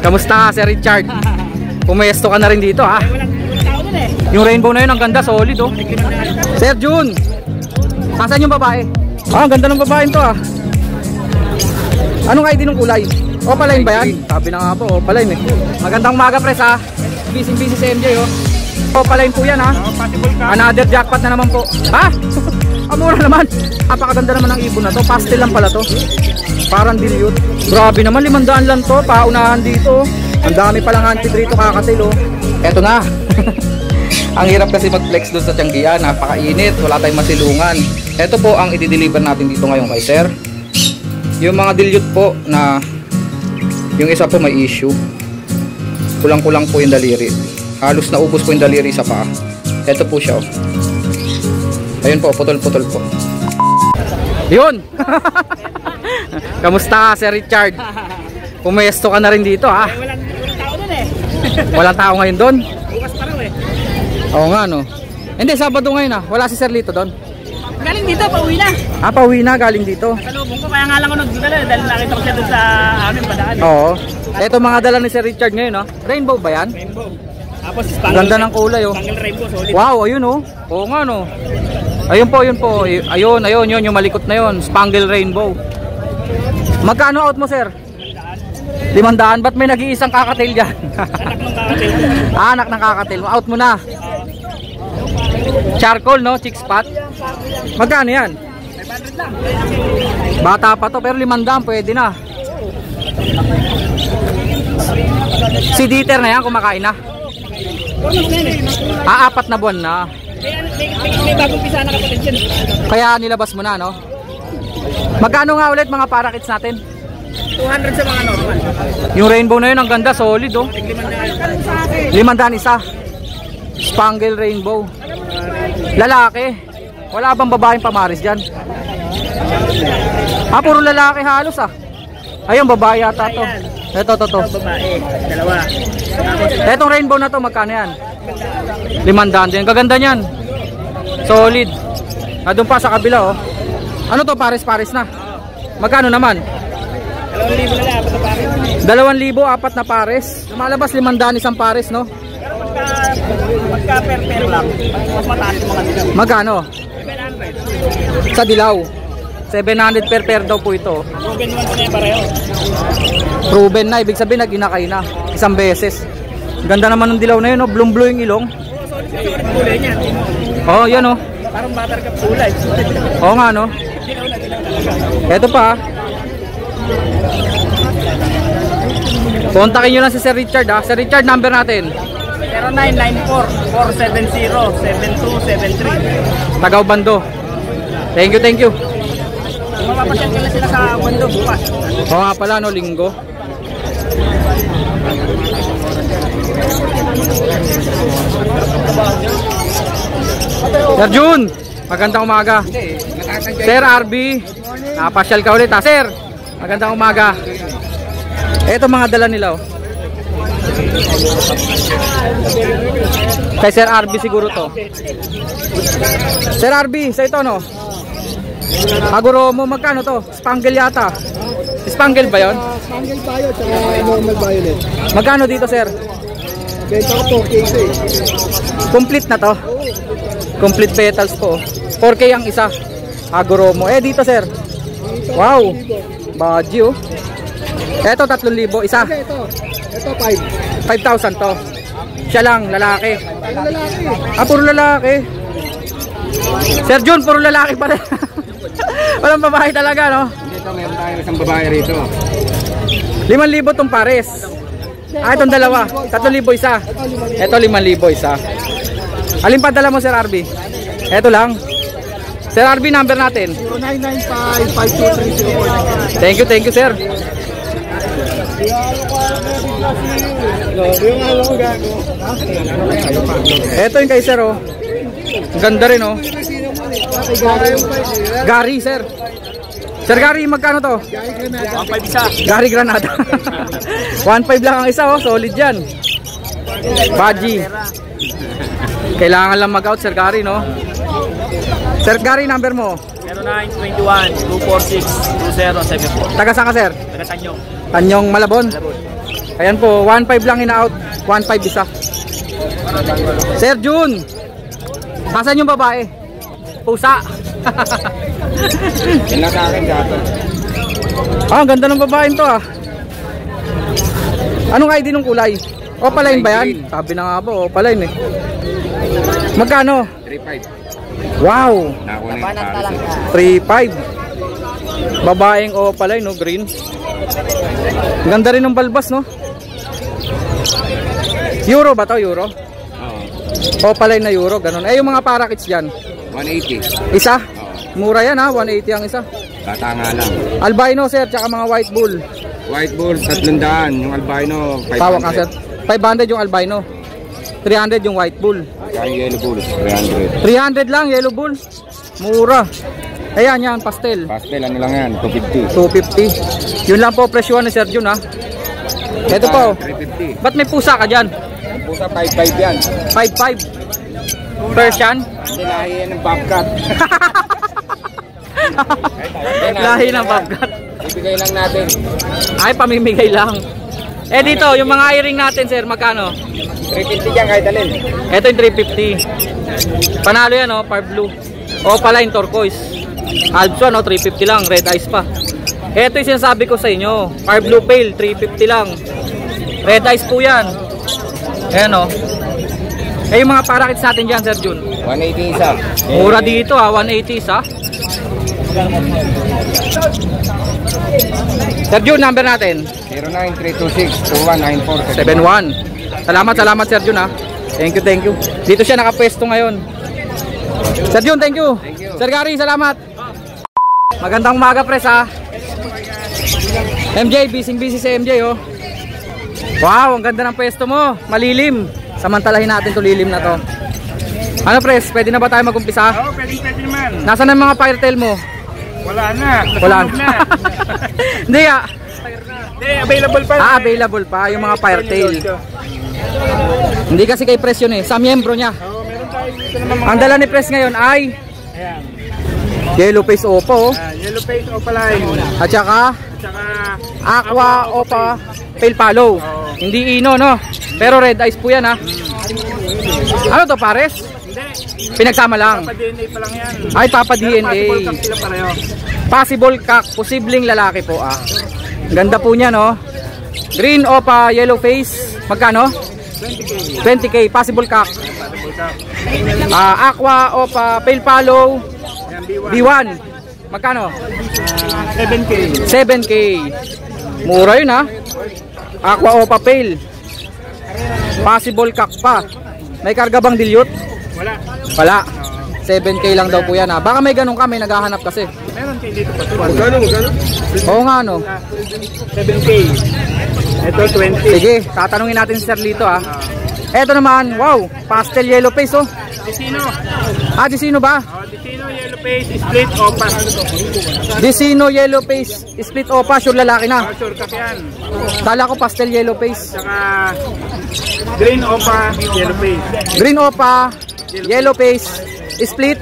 Kamusta Sir Richard? Pumesto ka na rin dito ha? Yung rainbow na yun, ang ganda, solid oh. Sir June, asan yung babae? Ah, ang ganda ng babae to ah. Anong ID ng kulay? Opaline ba yan? Sabi na nga po, Opaline eh. Magandang umaga pres ha. Busy si MJ oh. Opaline po yan ha. Another jackpot na naman po. Ha? Amura naman. Napakaganda naman ng ibon na to. Pastel lang pala to. Parang dilute. Grabe naman, 500 lang to. Paunahan dito. Ang dami palang hunted rito kakatil oh. Eto na. Ang hirap kasi mag-flex doon sa Tianggian. Napakainit. Wala tayong masilungan. Eto po ang i-deliver natin dito ngayon kay Sir. Yung mga dilute po na yung isa po may issue. Kulang-kulang po yung daliri. Halos naubos po yung daliri sa paa. Eto po siya oh. Ayun po, putol-putol po. Yun! Kamusta Sir Richard? Pumesto ka na rin dito ha? Walang tao doon eh. Walang tao ngayon doon? Bukas pa raw eh. Oo nga no. Hindi, Sabado ngayon ha. Wala si Sir Lito doon. Galing dito, pauwi na. Ah, pauwi na, galing dito. Kasalubong ko, kaya nga lang ako nagdala dahil nakita ko siya doon sa amin padaan. Oo. Ito mga dala ni Sir Richard ngayon no? Rainbow ba yan? Rainbow. Tapos spangle. Ganda ng kulay oh. Spangle rainbow, solid. Wow, ayun oh. Oo nga no. Ayun po, yun po. Ayun, yun, yung malikot na yun. Spangle rainbow. Magkano out mo, Sir? 500. Ba't may nag-iisang kakatail dyan? Anak ng kakatil. Anak ng kakatail. Out mo na. Charcoal, no? Chick spot. Magkano yan? 500 lang. Bata pa to, pero 500, pwede na. Si Dieter na yan, kumakain na. Ah, 4 na buwan na. May bagong pisa na kapatid yan. Kaya nilabas mo na, no? Magkano nga ulit mga parakits natin? 200 sa mga normal. Yung rainbow na yun, ang ganda, solid oh. 500 isa. Spangle rainbow. Lalaki. Wala bang babaeng pamaris dyan? Ah, puro lalaki halos ah. Ayun, babae yata to. Ito. Babae, dalawa. Etong rainbow na to, magkano yan? 500 din. Gaganda niyan. Solid. Doon pa sa kabila oh. Ano to, pares-pares na? Magkano naman? 2,000 na lang, 4 na pares. 2,000, 4 na pares. Lumalabas 500 isang pares, no? Pero pagka per lang, mas mataas yung mga dilaw. Magkano? 700. Sa dilaw. 700 per pair daw po ito. Proven naman po na yung pareho. Proven na, ibig sabihin nag-inakay na. Isang beses. Ganda naman ng dilaw na yun, no? Blue yung ilong. Solid kulay niya. Oh, yan oh. Parang buttercup kulay. Oo nga, no? Ito pa. Kontakin nyo lang si Sir Richard ha. Sir Richard, number natin 0994-470-7273. Tagaw Bando. Thank you. Mapapasyal ka na sila sa Bando bukas. Oo nga pala no, Linggo. Sir June, magandang umaga. Sir RB, napasyal ka ulit ha. Sir, magandang umaga. Ito mga dala nila oh. Kay Sir RB siguro to. Sir RB, sa ito no? Aguro mo magkano to? Spangle yata. Spangle ba yun? Spangle tayo, tsaka normal violet. Magkano dito Sir? Benta ko 4K eh. Complete na to? Complete petals po. 4K ang isa. Aguro mo. Dito Sir. Wow. Baji oh. Eto 3,000 isa. Ito 5,000 to. Siya lang, lalaki. lalaki. Ah, puro lalaki. Sir Jun, puro lalaki pa rin. Walang babae talaga, no? Dito meron tayo isang babae rito. 5,000 tong pares. Ah, itong dalawa. 3,000 isa. Ito 5,000 isa. Alin pa dala mo, Sir RB? Ito lang. Sir RB, number natin 0995-523-04. Thank you sir. Ito yung kay Sir oh. Ganda rin oh. Gary Sir. Sir Gary, magkano to? 1.5 isa. Gary Granada. 1.5 lang ang isa oh. Solid yan. Baji. Kailangan lang mag-out Sir Gary no. Sir Gary, number mo 0921-246-2074. Taga saan ka Sir? Taga Tanyong. Tanyong Malabon. Ayan po, 1.5 lang ina-out. 1.5 isa. Sir Jun, asan yung babae? Pusa. Yan lang sa akin, gato. Ah, ang ganda ng babae to ah. Anong ID ng kulay? Opaline ba yan? Sabi na nga po, opaline eh. Magkano? 3.5. Wow! Nakuha na yung pares. 3.5. Babaeng opaline, no? Green. Ganda rin ng balbas, no? Euro ba to? Euro? Oo. Opaline na euro, ganun. Eh, yung mga parakits dyan? 180. Isa? Oo. Mura yan ha, 180 ang isa. Tatanga lang. Albino sir, tsaka mga white bull. White bull, 300. Yung albino, 500. Tawag ka sir. 500 yung albino. 300 yung white bull. Kaya yung yellow bull, 300. 300 lang, yellow bull. Mura. Ayan yan, pastel. Pastel, ano lang yan, 250. 250. Yun lang po presyo ni Sir Jun ha. Ito po. 350. Ba't may pusa ka dyan? Ang pusa, 5.5 yan. 5.5. Persian? Nilahi yan ng bobcat. Lahi ng bobcat. Ibigay lang natin. Ay, pamimigay lang. Eh dito, yung mga earring natin sir, magkano? 350 yan kahit alin. Ito yung 350. Panalo yan oh, par blue. Opaline turquoise. Albso no, 350 lang, red eyes pa. Ito yung sinasabi ko sa inyo, par blue pale, 350 lang. Red eyes po yan. Ayan oh. Eh yung mga parakits natin dyan Sir Jun, 180 isa. mura dito ah, 180 isa. Sir Jun, number natin 09-326-2194-71. Salamat Sir Jun ha. Thank you. Dito siya nakapwesto ngayon. Sir Jun, thank you. Sir Gary, salamat. Magandang umaga pres ha. MJ, busy si MJ oh. Wow, ang ganda ng pwesto mo. Malilim. Samantalahin natin to lilim na to. Ano pres, pwede na ba tayo mag-umpisa? Oo, pwede naman. Nasaan ang mga firetail mo? Wala na. Wala Nasunog na. Hindi ah. Hindi, available pa. Ah, available pa yung mga firetail. Hindi kasi kay Pres yun eh, sa miyembro niya. Oo, meron tayo dito naman. Ang dala ni Pres ngayon ay Ayan. yellow face opo Yellow face opaline. at saka At saka aqua opa pale palo. Hindi ino no, pero red eyes po yan ha. Ano to pares? hindi. Pinagsama lang. Pa-DNA pa lang yan. Ay papa Pero possible DNA. kak sila pareho. Possible kak, posibleng lalaki po ah. Ganda po niya no. Green opa yellow face. Magkano? 20K. 20k possible kak. Possible kak. Aqua opa pale palo Ayan, B1. B1. Magkano? 7K. 7k. Mura yun ha. Aqua opa pale. Possible kak pa. May karga bang dilute? Wala. Wala. 7k lang daw po yan ha. Baka may ganun ka, may naghahanap kasi. Meron kayo dito pa. Magkano? Oo nga no. 7K. Ito 20. Sige, tatanungin natin si Sir Lito ha. Eto naman, wow, pastel yellow face oh. Dicino. Ah, Dicino ba? Dicino yellow face split opa. Dicino yellow face, split opa, sure lalaki na. Sure kak yan. Kala ko pastel yellow face. Saka green opa yellow face. Green opa, yellow face, split.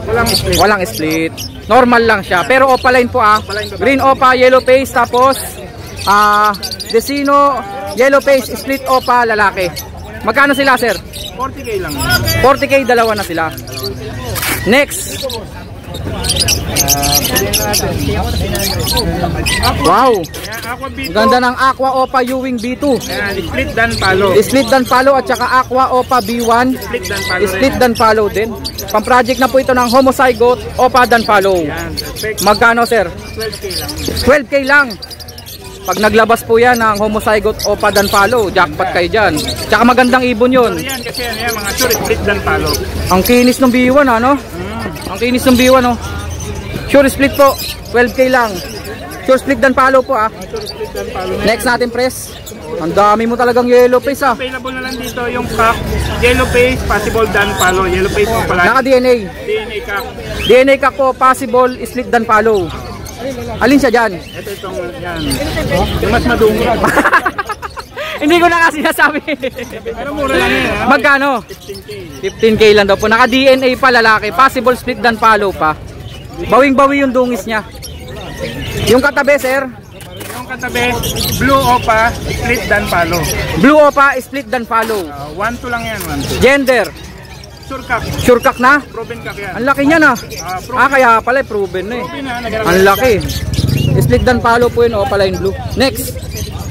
Walang split. Walang split. Normal lang siya. Pero opaline po ah. Green opa, yellow face, tapos Dicino, yellow face, split opa, lalaki. Magkano sila sir? 40K lang. 40k, dalawa na sila. Next. Wow. Aqua B2. Ganda ng Aqua Opa Ewing B2. Ayan, split dan palo. Split dan palo at saka Aqua Opa B1. Split dan palo. Split dan palo din. Pang-project na po ito ng Homozygote Opa dan palo. Ayan, perfect. Magkano sir? 12K lang. 12k lang. Pag naglabas po yan ng Homozygote Opa dan palo, jackpot kayo dyan. Tsaka magandang ibon yun. Ayan, kasi yan, mga sure split dan palo. Ang kinis ng B1 ano? Ang kinis ng B1 oh. Sure split po, 12k lang. Sure split dan palo po ah. Sure split dan palo. Next natin press. Ang dami mo talagang yellow face ah. Available na lang dito yung kak. Yellow face, possible dan palo. Yellow face mo pala. Naka DNA. DNA kak. DNA ka po, possible split dan palo. Alin siya dyan? Ito itong yan. Yung mas madungo. Hindi ko na kasi nasabi. Pero mura lang yan. Ha? Magkano? 15K. 15k lang daw po. Naka DNA pa lalaki. Possible split dan palo pa. Bawing bawi yung dungis niya. Yung katabi sir. Yung yung katabi, Blue Opa, Split Dan Palo. Blue Opa, split dan follow. 1-2 lang yan, 1-2. Gender, Surkak, sure cock na? proven kak yan. Ang laki niya na. Kaya pala proven na eh. Proven na, nagaraman. Ang laki. Split dan follow po yun, Opaline Blue. Next.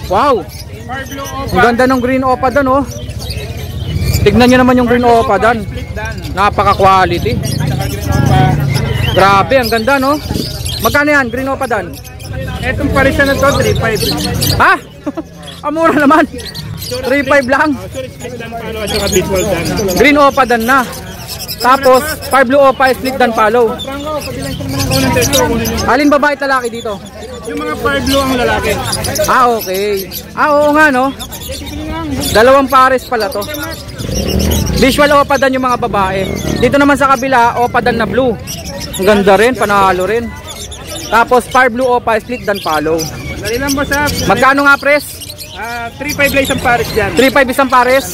Wow. Far Blue Ang Opa, ganda ng green Opa dan oh. Tignan nyo naman yung green Opa dan. Split Dan. Napaka-quality. Saka Green Opa. Grabe, ang ganda no. Magkano yan, green Opa dan? Etong parisan na to, 3-5. Ha? Amura naman. 3.5 lang. Sorry, Split Dan Palo at saka Visual Dan. Green Opa dan na. Tapos, Far Blue Opa, split dan follow. Franco, pagbilang ko naman ang unang testo. Kunin yung- Alin babae at lalaki dito? Yung mga Far Blue ang lalaki. Okay. Oo nga no. Dalawang pares pala to. Visual Opa dan yung mga babae. Dito naman sa kabila, Opa dan na blue. Ang ganda rin, panalo rin. Tapos Far Blue Opa, split dan follow. Dali lang boss ha. Magkano nga pres? 3-5 lang isang pares dyan. 3.5 isang pares.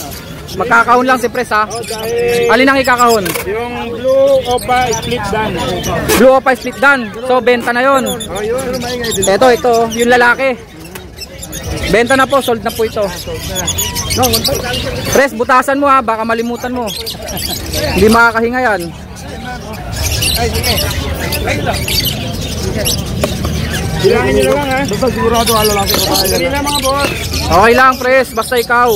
Magkakahon lang si pres ha. Dahil Alin ang ikakahon? yung Blue Opa Split Dan. Blue Opa split dan. So benta na yon. Oh, yun. Ito, yung lalaki. Benta na po, sold na po ito. Pres, butasan mo ha, baka malimutan mo. Hindi makakahinga yan. Bilangin nyo na lang ha. Basta sigurado ang lalaki ko. Dali lang mga boss. Okay lang pres, basta ikaw.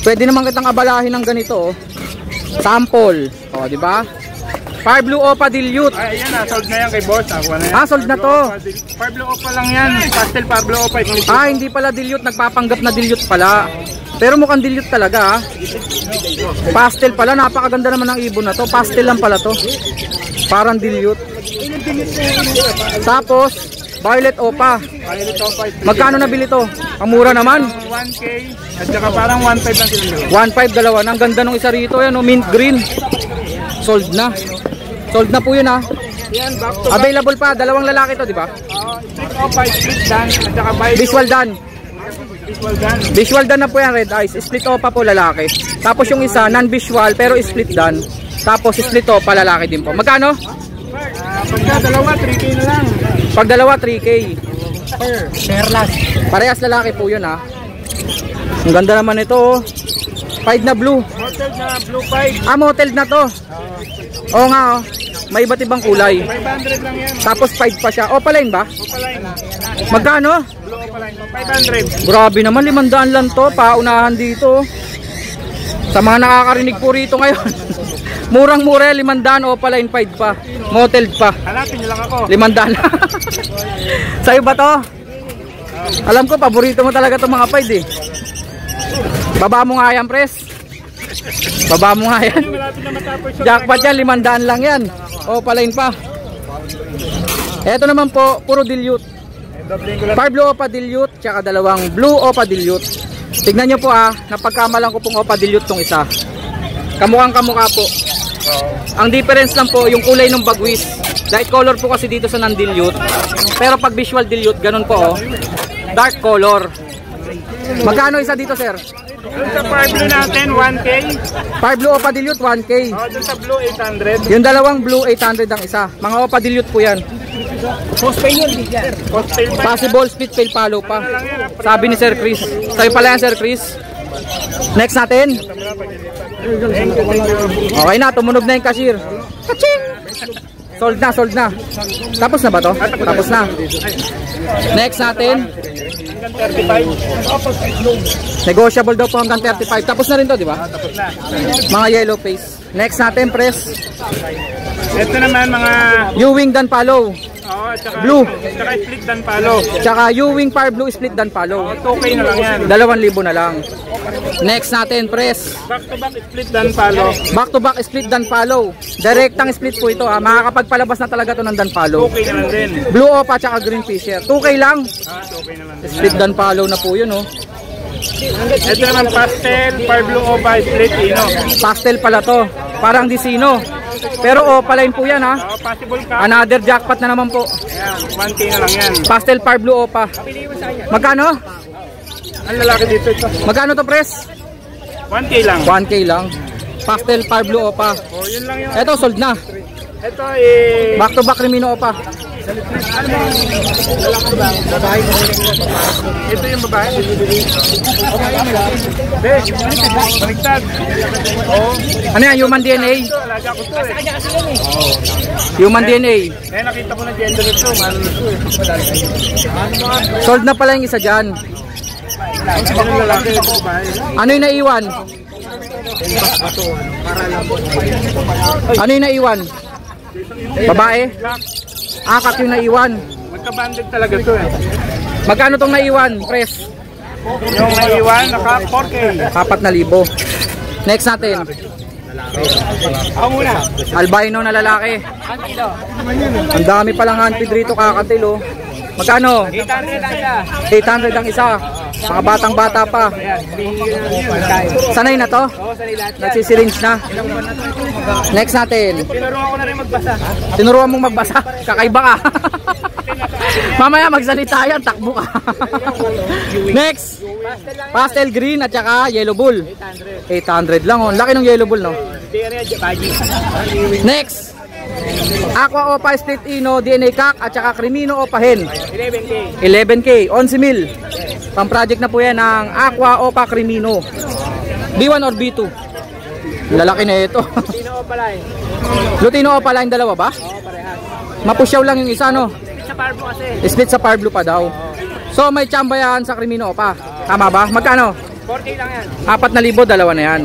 Pwede naman kitang abalahin ng ganito oh. Sample. O, di ba? Far Blue Opa Dilute. Ay, ayan na. Sold na yan kay boss. Ako na yan. Sold na to. Far Blue Opa lang yan. Pastel Far Blue Opa. Hindi pala dilute, nagpapanggap na dilute pala. Pero mukhang dilute talaga ha. Pastel pala, napakaganda naman ng ibon na to. Pastel lang pala to. Parang dilute. Tapos, Violet Opa. Violet Opa. Magkano nabili to? Ang mura naman. 1K. At saka parang 1.5 lang sila. 1.5 dalawa. Ang ganda nung isa rito. Yan, mint green. Sold na. Sold na po yun ha. Yan, back to back. Available pa. Dalawang lalaki to, di ba? Split Opa, Split Dan. At saka Visual Dan. Visual Dan. Visual Dan na po yan, red eyes. Split Opa po lalaki. Tapos yung isa, non-visual pero split Dan. Tapos split Opa lalaki din po. Magkano? Pagka dalawa, 3K na lang. Pag dalawa, 3K. Perlas. Parehas lalaki po yun ha. Ang ganda naman ito oh. Pied na blue. Hotel na Blue 5. Moteled na to. Oo nga oh. May iba't ibang kulay. 500 lang yan. Tapos pied pa siya. Opaline ba? Opaline. Magkano? Blue Opaline. 500. Grabe naman, 500 lang to. Paunahan dito. Sa mga nakakarinig po rito ngayon. Murang-mura, 500 Opaline pied pa. Moteled pa. Hanapin nyo lang ako. 500. Sa'yo ba to? Alam ko, paborito mo talaga itong mga pied eh. Baba mo nga yan, pres. Baba mo nga yan. Malapit na matapos yung Jackpot yan, 500 lang yan. Opaline pa. Eto naman po, puro dilute. doubling ko lang. Far Blue Opa Dilute, tsaka dalawang Blue Opa Dilute. Tignan nyo po napagkamalan ko pong Opa Dilute tong isa. Kamukhang kamukha po. Ang difference lang po, yung kulay ng bagwis. Light color po kasi dito sa non-dilute. Pero pag visual dilute, ganun po dark color. Magkano isa dito, sir? Doon sa Far Blue natin, 1K. Far Blue Opa Dilute, 1K. Doon sa Blue, 800. Yung dalawang Blue, 800 ang isa. Mga Opa Dilute po yan. Post-pay yun, post-pay pa. Possible split fail follow pa. Sabi ni Sir Chris. Sabi pala yan, Sir Chris. Next natin. Okay na, tumunog na yung cashier. Kaching! Sold na, sold na. Tapos na ba to? Tapos na. Next natin. Hanggang 35. Negotiable daw po hanggang 35. Tapos na rin to, di ba? Tapos na. Mga yellow face. Next natin, press. Ito naman mga Ewing Dan Palo. tsaka, Blue. Tsaka split dan palo. Tsaka Ewing Far Blue Split Dan Palo. 2K na lang yan. 2,000 na lang. Next natin, press. Back to back split dan palo. Back to back split Dan Palo. Direktang split po ito. Makakapagpalabas na talaga to ng Dan Palo. 2K na lang din. Blue Opa tsaka Green Fisher. 2K lang. 2K na lang din. Split Dan Palo na po yun Ito naman pastel, Far Blue Opa, split ino. Pastel pala to. Parang disino. Pero Opaline po yan Possible ka. Another jackpot na naman po. Ayan, 1K na lang yan. Pastel Far Blue Opa. Magkano? Ang lalaki dito ito. Magkano to, press? 1K lang. 1K lang. Pastel Far Blue Opa. Yun lang yun. Eto, sold na. Ito Back to back Remino Opa. Ito yung babae. Baliktad. Ano yan? Human DNA? Alaga ko to eh. Human DNA. Eh, nakita ko na gender ito. Mahal na ito eh. Sold na pala yung isa dyan. Ito yung lalaki, ito babae. Ano yung naiwan? Ano yung naiwan? Babae? Akak yung naiwan. Magka-banded talaga to eh. Magkano tong naiwan, pres? Yung naiwan, naka 4K. 4,000. Next natin. Ako muna. Albino na lalaki. Ang dami palang handpid rito, kakatil oh. Magkano? 800 lang siya. 800 ang isa. Mga batang bata pa. Ayan, bihira na yun. Sanay na to? Oo, sa nilat yan. Nagsisiringe na. Next natin. Tinuruan ko na rin magbasa. Tinuruan mong magbasa. Kakaiba ka. Mamaya magsalita yan, takbo ka. Next. Pastel green at saka yellow bull. 800 lang oh. Laki ng yellow bull no. Next. Aqua Opa Split Ino, DNA Kak at saka Crimino Opa Hen. 11K. 11K, 11,000. Pang project na po yan ng Aqua Opa Crimino. B1 or B2? Lalaki na ito. Sino o pala eh? Lutino Opa line dalawa ba? Oo, parehas. Mapusyaw lang yung isa no? Sa Parbo kasi. Split sa Power Blue pa daw. So may tsamba yan sa Crimino Opa. Tama ba? Magkano? 4K lang yan. 4,000, dalawa na yan.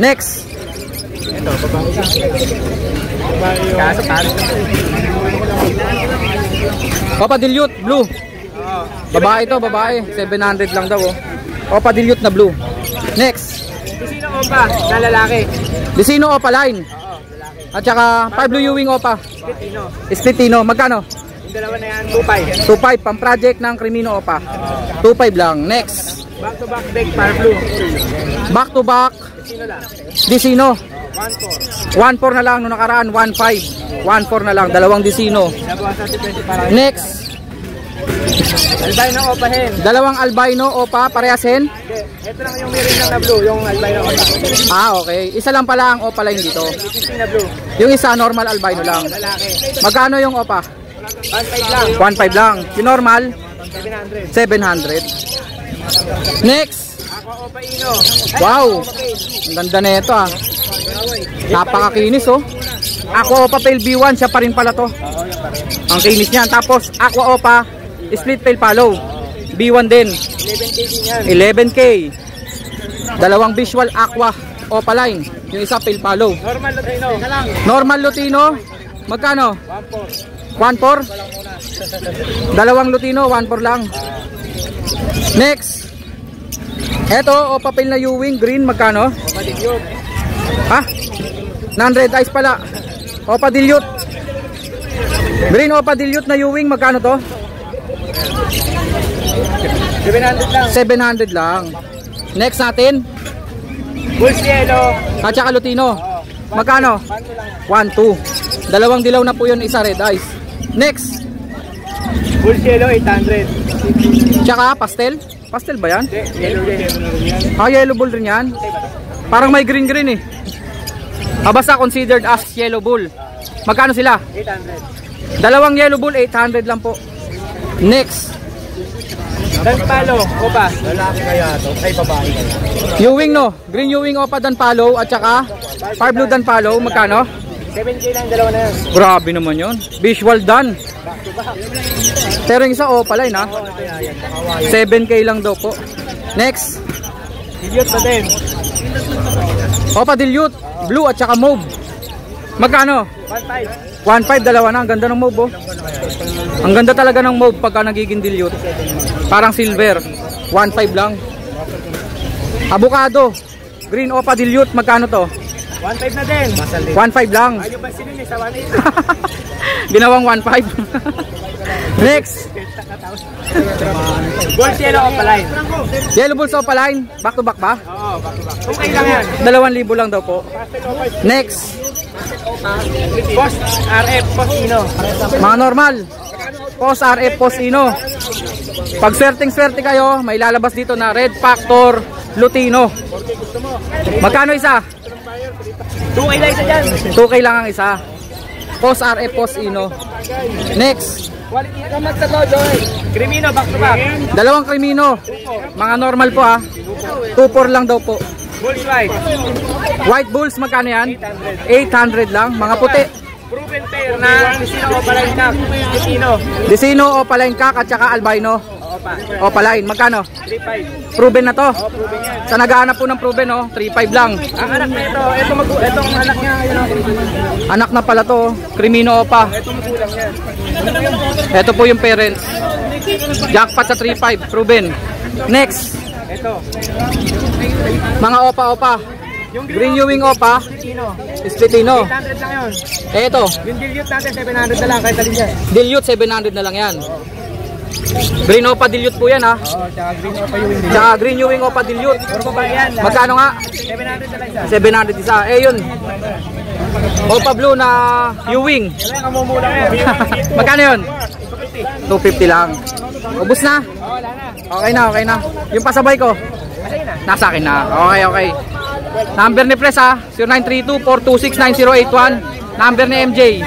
Next. Kaso Paris. Opa Dilute Blue. Babae to, babae. 700 lang daw oh. Opa Dilute na blue. Next. Sino o ba? Na lalaki. Vicino Opa line. At saka Power Blue Ewing Opa. Spitino. Splitino. Magkano? Yung dalawa na yan, 2.5. 2,500 pang project ng Crimino Opa. 2,500 lang. Next. Back to back deck, Power Blue. Back to back. Sino lang? Dicino. 1.4. 1,400 na lang nung nakaraan. 1,500. 1,400 na lang. Dalawang Dicino. Nabawasan si 20 para. Next. Albino Opa Hen. Dalawang albino Opa. Parehas hen. Ito lang yung meron lang na blue, yung albino Opa. Ah, okay. Isa lang pala ang Opa line dito. 15 na blue. Yung isa normal albino lang. Lalaki. Magkano yung Opa? 1.5 lang. 1,500 lang. Yung normal 700. 700. Next. Aqua Opa Ino. Wow. Ang ganda na ito ah. Napakakinis oh. Aqua Opa Pale B1, siya pa rin pala to. Ang kinis niyan. Tapos Aqua Opa Split Pale Follow. B1 din. 11K din yan. 11K. Dalawang visual Aqua Opa line. Yung isa Pale Follow. Normal Latino. Normal Lutino. Magkano? 1.4. 1,400. Dalawang Lutino, 1,400 lang. Next. Eto, Opa Pale na Ewing, green, magkano? Opa Dilute. Ha? Non-red eyes pala. Opa Dilute. Green Opa Dilute na Ewing, magkano to? 700 lang. 700 lang. Next natin. Bulls Yellow. At saka Lutino. Magkano? 1,200. Dalawang dilaw na po yun, isa red eyes. Next. Bulls Yellow 800. Tsaka pastel. Pastel ba yan? Yellow din. Ah, yellow bull rin yan. Parang may green eh. Ah, basta considered as yellow bull. Magkano sila? 800. Dalawang yellow bull, 800 lang po. Next. Dan Palo, Opa. Lalaki kaya to? Ay, babae kaya. Ewing no. Green Ewing Opa Dan Palo at saka Power Blue Dan Palo. Magkano? 7K lang, dalawa na yan. Grabe naman yun. Visual Dan. Pero yung isa Opa line ha. 7K lang daw po. Next. Dilute pa din. Opa Dilute. Blue at saka mauve. Magkano? 1.5. 1,500, dalawa na. Ang ganda ng mauve oh. Ang ganda talaga ng mauve pagka nagiging dilute. Parang silver. 1,500 lang. Avocado. Green Opa Dilute. Magkano to? 1.5 na din. 1,500 lang. Ayaw ba sinin eh, sa 1.8. Ginawang 1,500. Next. Bulls Yellow Opa Line. Yellow Bulls Opa line. Back to back ba? Oo, back to back. Okay lang yan. 2,000 lang daw po. Pastel Opa. Next. Post RF, Post Ino. Mga normal. Post RF, Post Ino. Pag swerting-swerte kayo, may lalabas dito na Red Factor Lutino. Magkano isa? 2K lang isa dyan. 2K lang ang isa. Post RF, Post Ino. Next, Quality ka magtatlo, Joy. Crimino, back to back. dalawang Crimino. Mga normal po 2-4 lang daw po. Bulls white. White Bulls, magkano yan? 800 lang. Mga puti. Proven pair na Desino Opaline Cup. Desino, Opaline Kak at saka Albino. Opaline, magkano? 3.5. Proven na to. Proven yan. Sa naghahanap po ng proven, 3.5 lang. Ang anak na itong anak niya, Anak na pala to, Crimino Opa. Itong magulang niya. Ito po yung parents. Jackpot sa 3.5, proven. Next, Ito. mga Opa-Opa. Yung Green Ewing Opa, Desino. Splitino. 800 lang yun. Ito, Yung dilute natin, 700 na lang kahit alin yan. Dilute 700 na lang yan. Green Opa Dilute po yan ha. Oo, tsaka green pa yung hindi. Tsaka Green Ewing Opa Dilute. Puro babae yan. lahat. Magkano nga? 700 na lang isa. 700 isa. Yun. Opa Blue na Ewing. Wala yung kamumula yan. Magkano yun? 250 lang. Ubus na? Oo, wala na. Okay na. Yung pasabay ko, Kasi na. nasa akin na. Okay. Number ni Pres ha, 0932-426-9081. Number ni MJ.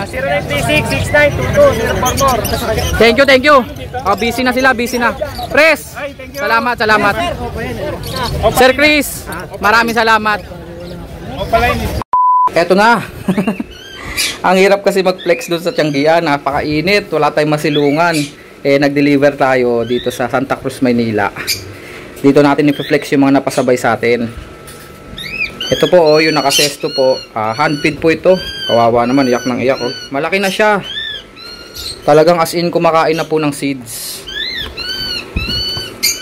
0936-6922-044. Thank you. Busy na sila. Pres, salamat. Sir Chris, maraming salamat. Eto na. Ang hirap kasi mag-flex doon sa Tianggian. Napakainit, wala tayong masilungan. Nag-deliver tayo dito sa Santa Cruz, Maynila. Dito natin i-flex yung mga napasabay sa atin. Ito po yung nakasesto po, handfeed po ito. Kawawa naman, iyak ng iyak Malaki na siya. Talagang as in kumakain na po ng seeds.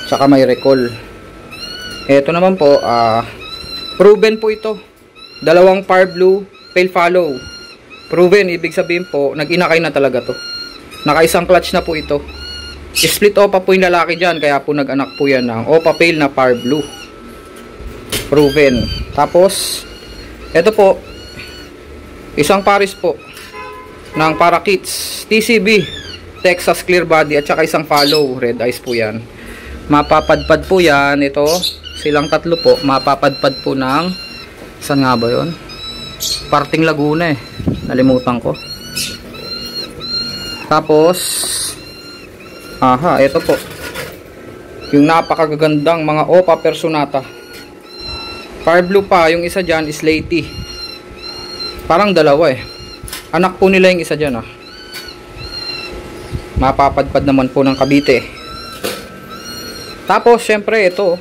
Saka may recall. Ito naman po, proven po ito. Dalawang Par Blue, Pale Follow. Proven, ibig sabihin po, nag-inakay na talaga to. Nakaisang clutch na po ito. Split Opa po yung lalaki dyan, kaya po nag-anak po yan ng Opa Pale na Par Blue. Proven. Tapos ito po, isang pares po ng Parakeets TCB Texas Clear Body at saka isang Follow Red Eyes po yan. Mapapadpad po yan. Ito, silang tatlo po, mapapadpad po ng, saan nga ba yun? Parting Laguna nalimutan ko. Tapos ito po yung napakagagandang mga Opa Personata. Par Blue pa, yung isa dyan is Lady. Parang dalawa Anak po nila yung isa dyan Mapapadpad naman po ng Cavite. Tapos syempre ito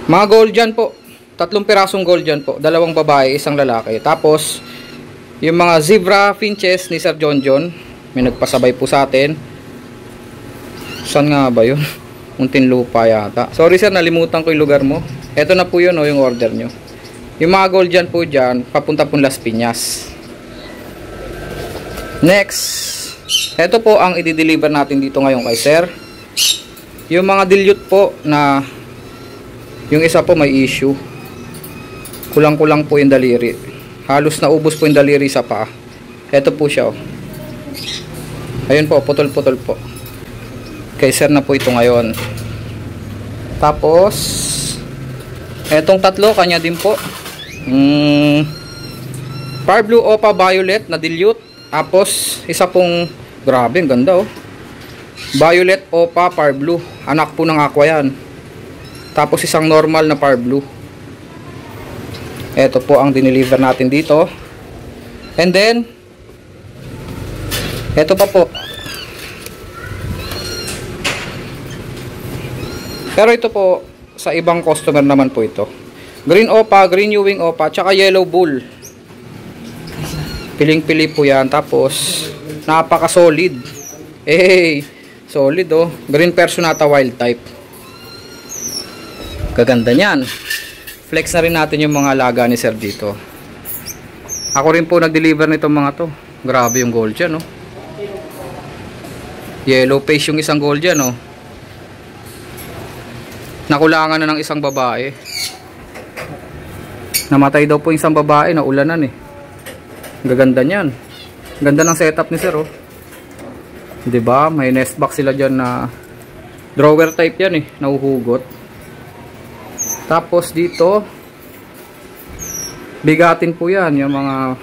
mga gold dyan po. 3 pirasong gold dyan po. 2 babae, 1 lalaki. Tapos yung mga zebra finches ni Sir John, may nagpasabay po sa atin. Saan nga ba yun? Muntinlupa yata. Sorry sir, nalimutan ko yung lugar mo. Ito na po yun yung order nyo. Yung mga gold dyan po dyan, papunta po Las Piñas. Next, ito po ang i-deliver natin dito ngayon kay sir. Yung mga dilute po na yung isa po may issue. Kulang-kulang po yung daliri. Halos naubos po yung daliri sa paa. Ito po siya Ayun po, putol-putol po. Kay sir na po ito ngayon. Tapos etong tatlo kanya din po. Par Blue Opa Violet na dilute. Tapos isa pong, grabe ang ganda Violet Opa Par Blue. Anak po ng Aqua yan. Tapos isang normal na Par Blue. Ito po ang dineliver natin dito. And then ito pa po. Pero ito po, sa ibang customer naman po ito. Green Opa, Green Ewing Opa, tsaka Yellow Bull. Piling-pili po yan. Tapos, napaka-solid. Solid Green Personata Wild Type. Gaganda niyan. Flex na rin natin yung mga alaga ni sir dito. Ako rin po nag-deliver nitong mga to. Grabe yung gold dyan Yellow face yung isang gold dyan Nakulangan na ng isang babae. Namatay daw po yung isang babae, naulanan Gaganda niyan. Ganda ng setup ni sir 'Di ba? May nest box sila diyan na drawer type yan nahuhugot. Tapos dito bigatin po yan, yung mga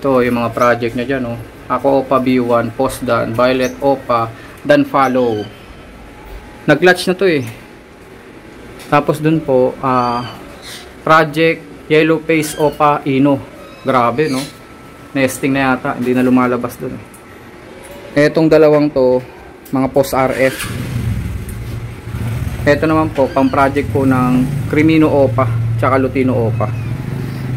Ito yung mga project niya dyan, oh. Ako Opa B1, Post Dan, Violet Opa, Dan Follow. Nag-latch na to eh. Tapos dun po, project Yellow Face Opa Ino. Grabe, no? Nesting na yata, hindi na lumalabas dun eh. Etong dalawang to, mga Post RF. Ito naman po, pang project po ng Crimino Opa, tsaka Lutino Opa.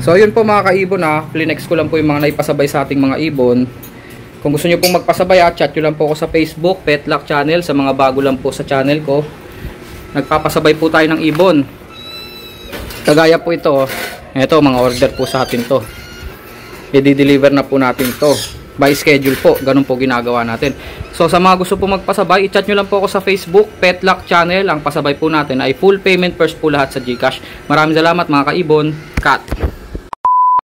So yun po mga kaibon ha, flinex ko lang po yung mga naipasabay sa ating mga ibon. Kung gusto nyo pong magpasabay ha, chat nyo lang po ako sa Facebook, Petlock Channel, sa mga bago lang po sa channel ko. Nagpapasabay po tayo ng ibon. Kagaya po ito, ito mga order po sa atin to. I-deliver na po natin to. By schedule po, ganun po ginagawa natin. So sa mga gusto po magpasabay, i-chat nyo lang po ako sa Facebook, Petlock Channel. Ang pasabay po natin ay full payment first po lahat sa GCash. Maraming salamat mga kaibon. Cut!